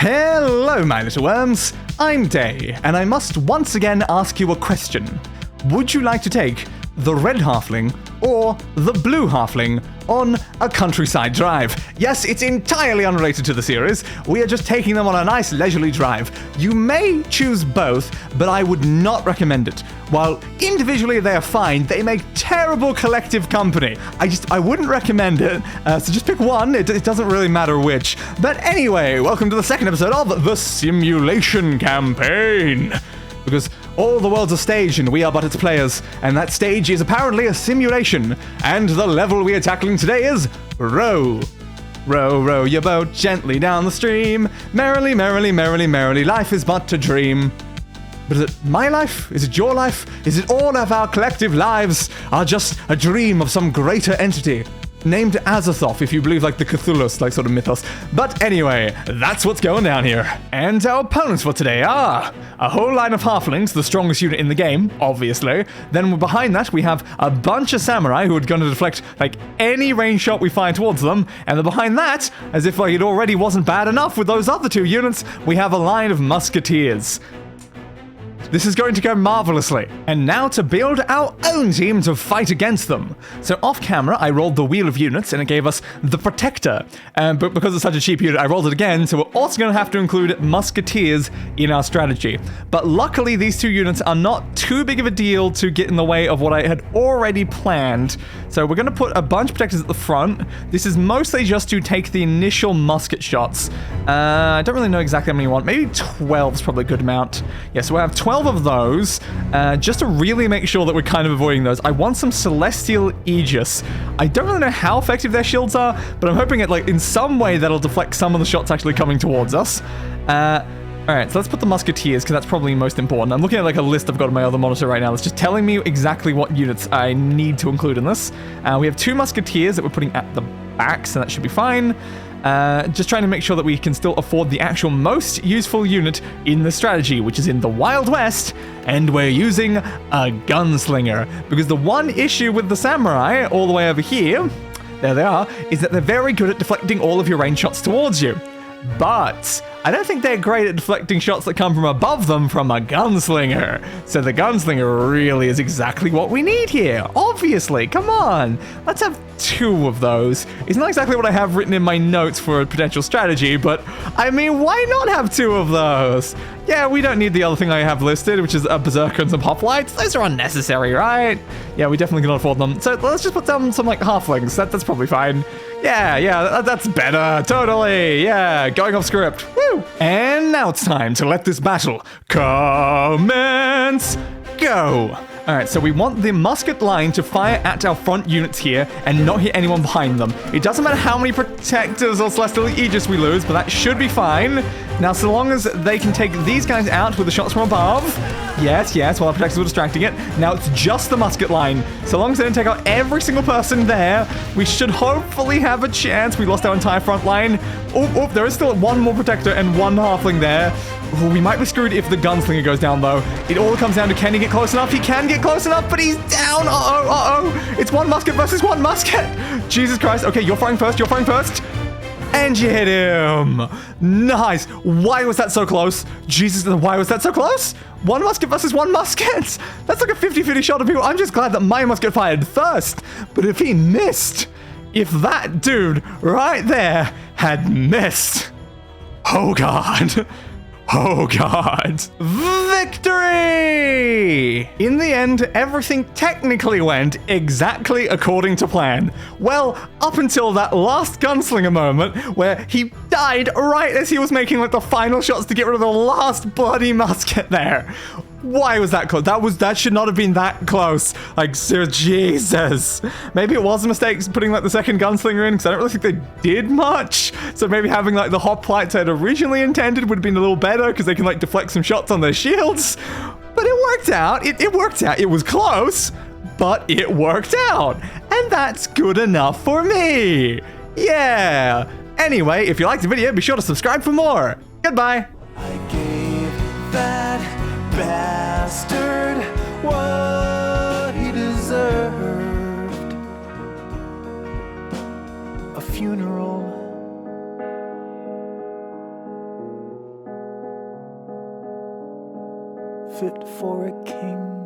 Hello, my little worms. I'm Day, and I must once again ask you a question. Would you like to take the red halfling or the blue halfling on a countryside drive? Yes, it's entirely unrelated to the series. We are just taking them on a nice leisurely drive. You may choose both, but I would not recommend it. While individually they are fine, they make terrible collective company. I wouldn't recommend it, so just pick one. It doesn't really matter which. But anyway, welcome to the second episode of the Simulation Campaign. Because all the world's a stage and we are but its players, and that stage is apparently a simulation, and the level we are tackling today is row. Row, row your boat gently down the stream, merrily, merrily, merrily, merrily, life is but a dream. But is it my life? Is it your life? Is it all of our collective lives are just a dream of some greater entity? Named Azathoth, if you believe like the Cthulhu's like sort of mythos. But anyway, that's what's going down here. And our opponents for today are a whole line of halflings, the strongest unit in the game, obviously. Then behind that, we have a bunch of samurai who are going to deflect like any range shot we fire towards them. And then behind that, as if like it already wasn't bad enough with those other two units, we have a line of musketeers. This is going to go marvelously. And now to build our own team to fight against them. So off camera, I rolled the wheel of units and it gave us the Protector. But because it's such a cheap unit, I rolled it again. So we're also going to have to include Musketeers in our strategy. But luckily, these two units are not too big of a deal to get in the way of what I had already planned. So we're going to put a bunch of Protectors at the front. This is mostly just to take the initial musket shots. I don't really know exactly how many you want. Maybe 12 is probably a good amount. Yeah, so we'll have 12 of those, just to really make sure that we're kind of avoiding those. I want some Celestial Aegis. I don't really know how effective their shields are, but I'm hoping it, like, in some way that'll deflect some of the shots actually coming towards us. Alright, so let's put the Musketeers, because that's probably most important. I'm looking at, like, a list I've got on my other monitor right now that's just telling me exactly what units I need to include in this. We have 2 Musketeers that we're putting at the back, so that should be fine. Just trying to make sure that we can still afford the actual most useful unit in the strategy, which is in the Wild West, and we're using a gunslinger. Because the one issue with the samurai, all the way over here, there they are, is that they're very good at deflecting all of your range shots towards you. But I don't think they're great at deflecting shots that come from above them from a gunslinger. So the gunslinger really is exactly what we need here. Obviously, come on. Let's have 2 of those. It's not exactly what I have written in my notes for a potential strategy, but I mean, why not have 2 of those? Yeah, we don't need the other thing I have listed, which is a berserker and some hoplites. Those are unnecessary, right? Yeah, we definitely cannot afford them. So let's just put down some like halflings. That's probably fine. Yeah, that's better. Totally. Yeah, going off script. Woo! And now it's time to let this battle commence. Go! Alright, so we want the musket line to fire at our front units here and not hit anyone behind them. It doesn't matter how many Protectors or Celestial Aegis we lose, but that should be fine. Now, so long as they can take these guys out with the shots from above. Yes, while our Protectors were distracting it. Now it's just the musket line. So long as they don't take out every single person there, we should hopefully have a chance. We lost our entire front line. Oh, there is still 1 more Protector and 1 halfling there. Ooh, we might be screwed if the gunslinger goes down, though. It all comes down to, can he get close enough? He can get close enough, but he's down. Uh-oh. It's 1 musket versus 1 musket. Jesus Christ. Okay, you're firing first. And you hit him. Nice. Why was that so close? Jesus, why was that so close? 1 musket versus 1 musket. That's like a 50-50 shot of people. I'm just glad that my musket fired first. But if he missed, if that dude right there had missed, oh God. Oh God. Victory! In the end, everything technically went exactly according to plan. Well, up until that last gunslinger moment where he died right as he was making like the final shots to get rid of the last bloody musket there. Why was that close? That should not have been that close. Like, sir, Jesus. Maybe it was a mistake putting like the second gunslinger in, because I don't really think they did much. So maybe having like the hoplites I had originally intended would have been a little better, because they can like deflect some shots on their shields. But it worked out. It worked out. It was close, but it worked out. And that's good enough for me. Yeah. Anyway, if you liked the video, be sure to subscribe for more. Goodbye. I gave that bastard what he deserved. A funeral fit for a king.